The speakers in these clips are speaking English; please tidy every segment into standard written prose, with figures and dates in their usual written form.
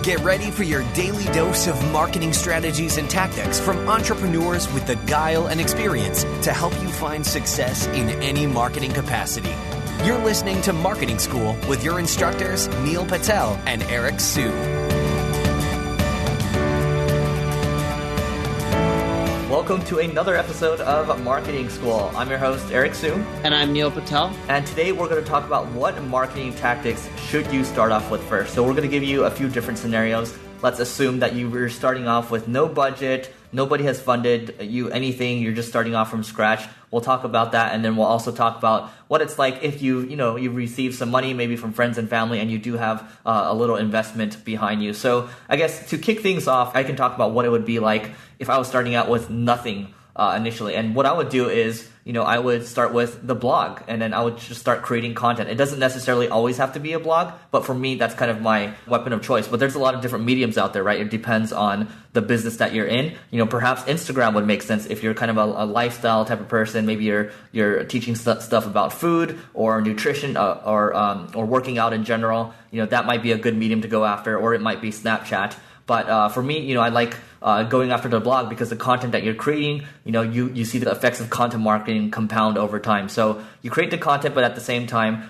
Get ready for your daily dose of marketing strategies and tactics from entrepreneurs with the guile and experience to help you find success in any marketing capacity. You're listening to Marketing School with your instructors, Neil Patel and Eric Sue. Welcome to another episode of Marketing School. I'm your host, Eric Sue. And I'm Neil Patel. And today we're going to talk about what marketing tactics should you start off with first. So we're going to give you a few different scenarios. Let's assume that you were starting off with no budget, nobody has funded you anything, you're just starting off from scratch. We'll talk about that, and then we'll also talk about what it's like if you receive some money maybe from friends and family and you do have a little investment behind you. So I guess to kick things off, I can talk about what it would be like if I was starting out with nothing initially. And what I would do is, I would start with the blog, and then I would just start creating content. It doesn't necessarily always have to be a blog, but for me, that's kind of my weapon of choice. But there's a lot of different mediums out there, right? It depends on the business that you're in. Perhaps Instagram would make sense if you're kind of a lifestyle type of person. Maybe you're teaching stuff about food or nutrition or working out in general. That might be a good medium to go after, or it might be Snapchat. But for me, I like going after the blog because the content that you're creating, you see the effects of content marketing compound over time. So you create the content, but at the same time,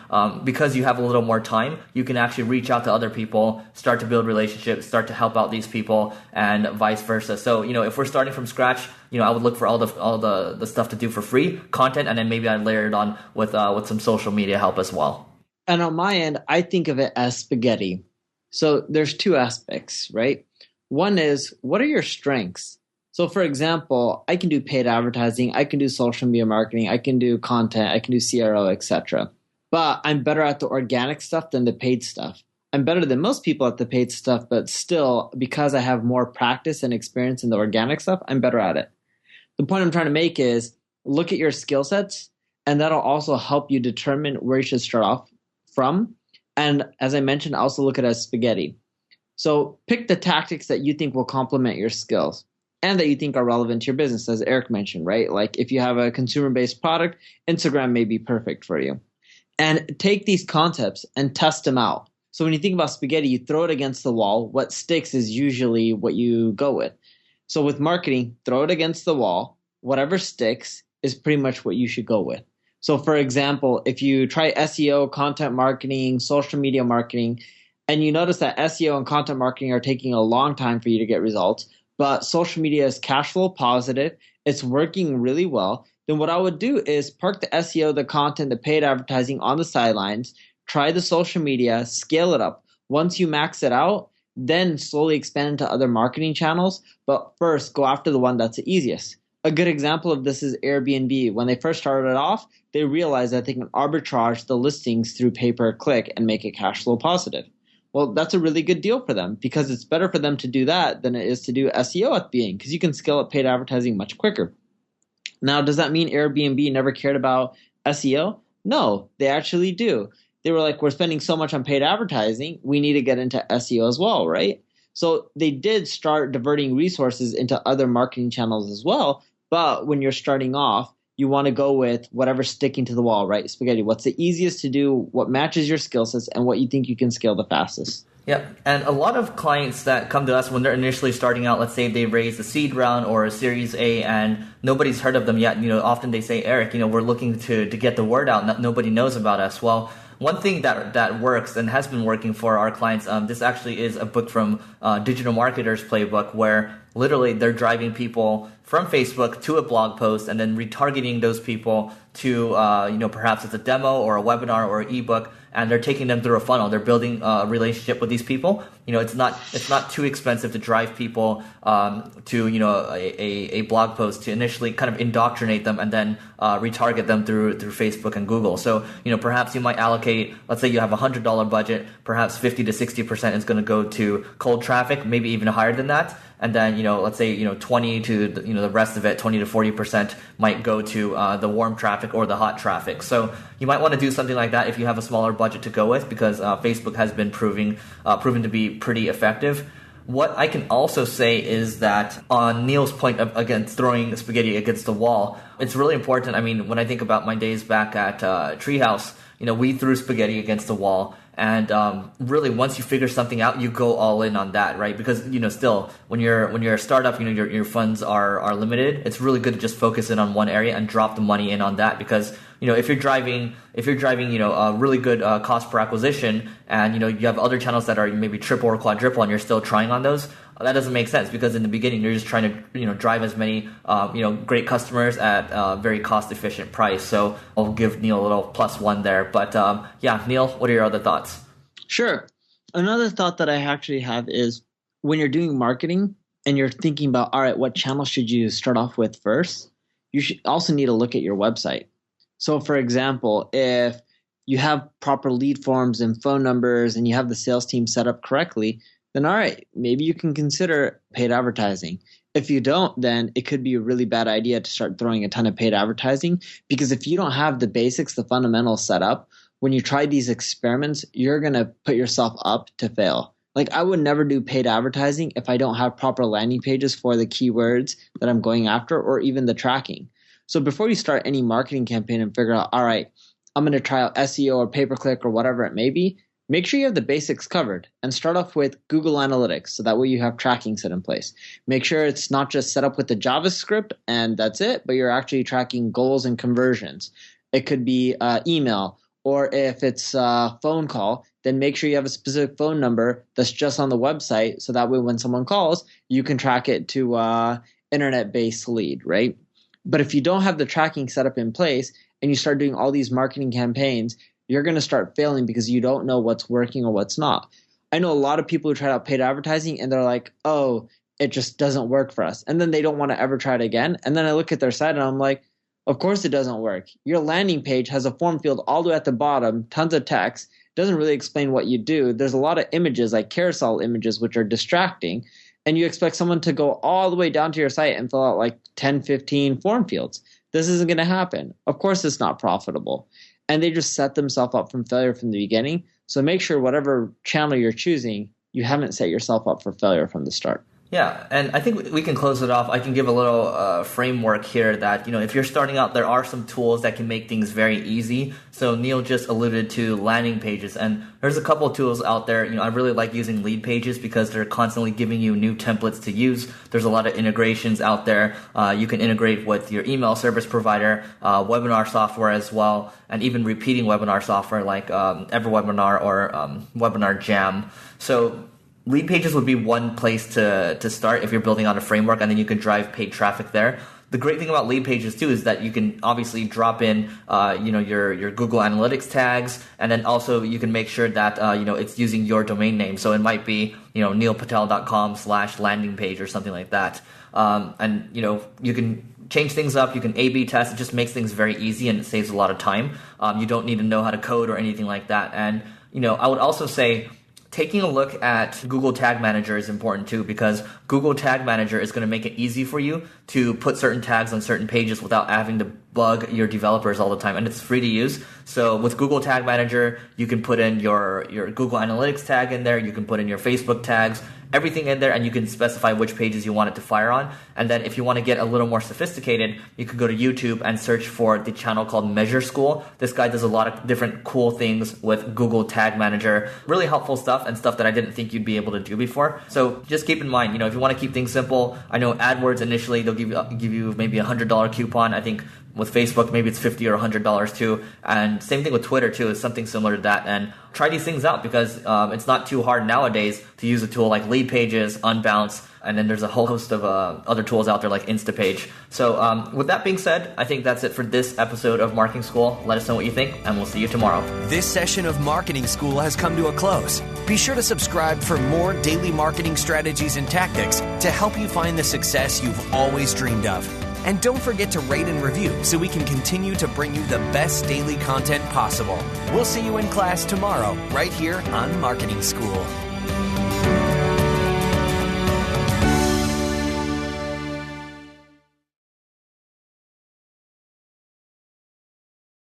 because you have a little more time, you can actually reach out to other people, start to build relationships, start to help out these people, and vice versa. So if we're starting from scratch, I would look for all the stuff to do for free content, and then maybe I'd layer it on with some social media help as well. And on my end, I think of it as spaghetti. So there's two aspects, right? One is, what are your strengths? So for example, I can do paid advertising, I can do social media marketing, I can do content, I can do CRO, etc. But I'm better at the organic stuff than the paid stuff. I'm better than most people at the paid stuff, but still, because I have more practice and experience in the organic stuff, I'm better at it. The point I'm trying to make is, look at your skill sets, and that'll also help you determine where you should start off from. And as I mentioned, also look at it as spaghetti. So pick the tactics that you think will complement your skills and that you think are relevant to your business, as Eric mentioned, right? Like if you have a consumer-based product, Instagram may be perfect for you. And take these concepts and test them out. So when you think about spaghetti, you throw it against the wall. What sticks is usually what you go with. So with marketing, throw it against the wall. Whatever sticks is pretty much what you should go with. So for example, if you try SEO, content marketing, social media marketing, and you notice that SEO and content marketing are taking a long time for you to get results, but social media is cash flow positive, it's working really well, then what I would do is park the SEO, the content, the paid advertising on the sidelines, try the social media, scale it up. Once you max it out, then slowly expand into other marketing channels, but first go after the one that's the easiest. A good example of this is Airbnb. When they first started off, they realized that they can arbitrage the listings through pay-per-click and make it cash flow positive. Well, that's a really good deal for them because it's better for them to do that than it is to do SEO at the beginning because you can scale up paid advertising much quicker. Now, does that mean Airbnb never cared about SEO? No, they actually do. They were like, we're spending so much on paid advertising, we need to get into SEO as well, right? So they did start diverting resources into other marketing channels as well. But when you're starting off, you want to go with whatever's sticking to the wall, right? Spaghetti. What's the easiest to do, what matches your skill sets, and what you think you can scale the fastest. Yeah, and a lot of clients that come to us when they're initially starting out, let's say they raise a seed round or a Series A and nobody's heard of them yet, often they say, Eric, we're looking to get the word out. Nobody knows about us. Well, one thing that works and has been working for our clients, this actually is a book from Digital Marketers Playbook where literally they're driving people from Facebook to a blog post and then retargeting those people to, perhaps it's a demo or a webinar or an ebook, and they're taking them through a funnel. They're building a relationship with these people. It's not too expensive to drive people to a blog post to initially kind of indoctrinate them and then retarget them through Facebook and Google. So perhaps you might allocate, let's say you have a $100 budget, perhaps 50 to 60% is going to go to cold traffic, maybe even higher than that. And then, let's say, 20 to, the rest of it, 20 to 40% might go to the warm traffic or the hot traffic. So you might want to do something like that if you have a smaller budget to go with because Facebook has been proven to be pretty effective. What I can also say is that on Neil's point of, again, throwing spaghetti against the wall, it's really important. I mean, when I think about my days back at Treehouse, we threw spaghetti against the wall. And really, once you figure something out, you go all in on that, right? Because still, when you're a startup, your funds are limited. It's really good to just focus in on one area and drop the money in on that, because if you're driving a really good cost per acquisition, and you have other channels that are maybe triple or quadruple, and you're still trying on those, that doesn't make sense, because in the beginning you're just trying to drive as many great customers at a very cost efficient price. So I'll give Neil a little +1 there. But Neil, what are your other thoughts? Sure. Another thought that I actually have is when you're doing marketing and you're thinking about, all right, what channel should you start off with first? You should also need to look at your website. So for example, if you have proper lead forms and phone numbers and you have the sales team set up correctly, then all right, maybe you can consider paid advertising. If you don't, then it could be a really bad idea to start throwing a ton of paid advertising, because if you don't have the basics, the fundamentals set up, when you try these experiments, you're going to put yourself up to fail. Like, I would never do paid advertising if I don't have proper landing pages for the keywords that I'm going after, or even the tracking. So before you start any marketing campaign and figure out, all right, I'm going to try out SEO or pay-per-click or whatever it may be, make sure you have the basics covered and start off with Google Analytics, so that way you have tracking set in place. Make sure it's not just set up with the JavaScript and that's it, but you're actually tracking goals and conversions. It could be email, or if it's a phone call, then make sure you have a specific phone number that's just on the website, so that way when someone calls, you can track it to internet-based lead, right? But if you don't have the tracking set up in place and you start doing all these marketing campaigns, you're going to start failing because you don't know what's working or what's not. I know a lot of people who try out paid advertising and they're like, oh, it just doesn't work for us. And then they don't want to ever try it again. And then I look at their site and I'm like, of course it doesn't work. Your landing page has a form field all the way at the bottom, tons of text, doesn't really explain what you do. There's a lot of images, like carousel images, which are distracting. And you expect someone to go all the way down to your site and fill out like 10, 15 form fields. This isn't going to happen. Of course it's not profitable. And they just set themselves up from failure from the beginning. So make sure whatever channel you're choosing, you haven't set yourself up for failure from the start. Yeah, and I think we can close it off. I can give a little framework here that, if you're starting out, there are some tools that can make things very easy. So Neil just alluded to landing pages, and there's a couple of tools out there. I really like using lead pages because they're constantly giving you new templates to use. There's a lot of integrations out there. You can integrate with your email service provider, webinar software as well, and even repeating webinar software like EverWebinar or Webinar Jam. So lead pages would be one place to start if you're building out a framework, and then you can drive paid traffic there. The great thing about lead pages too is that you can obviously drop in your Google Analytics tags, and then also you can make sure that it's using your domain name. So it might be neilpatel.com/landing page or something like that. And you can change things up. You can A/B test. It just makes things very easy and it saves a lot of time. You don't need to know how to code or anything like that. And I would also say, taking a look at Google Tag Manager is important too, because Google Tag Manager is going to make it easy for you to put certain tags on certain pages without having to bug your developers all the time, and it's free to use. So with Google Tag Manager, you can put in your Google Analytics tag in there, you can put in your Facebook tags, everything in there, and you can specify which pages you want it to fire on. And then if you want to get a little more sophisticated, you can go to YouTube and search for the channel called Measure School. This guy does a lot of different cool things with Google Tag Manager. Really helpful stuff, and stuff that I didn't think you'd be able to do before. So just keep in mind, if you want to keep things simple, I know AdWords initially they'll give you maybe $100 coupon. I think with Facebook, maybe it's $50 or $100 too. And same thing with Twitter too, is something similar to that. And try these things out, because it's not too hard nowadays to use a tool like Lead Pages, Unbounce, and then there's a whole host of other tools out there like Instapage. So with that being said, I think that's it for this episode of Marketing School. Let us know what you think, and we'll see you tomorrow. This session of Marketing School has come to a close. Be sure to subscribe for more daily marketing strategies and tactics to help you find the success you've always dreamed of. And don't forget to rate and review so we can continue to bring you the best daily content possible. We'll see you in class tomorrow, right here on Marketing School.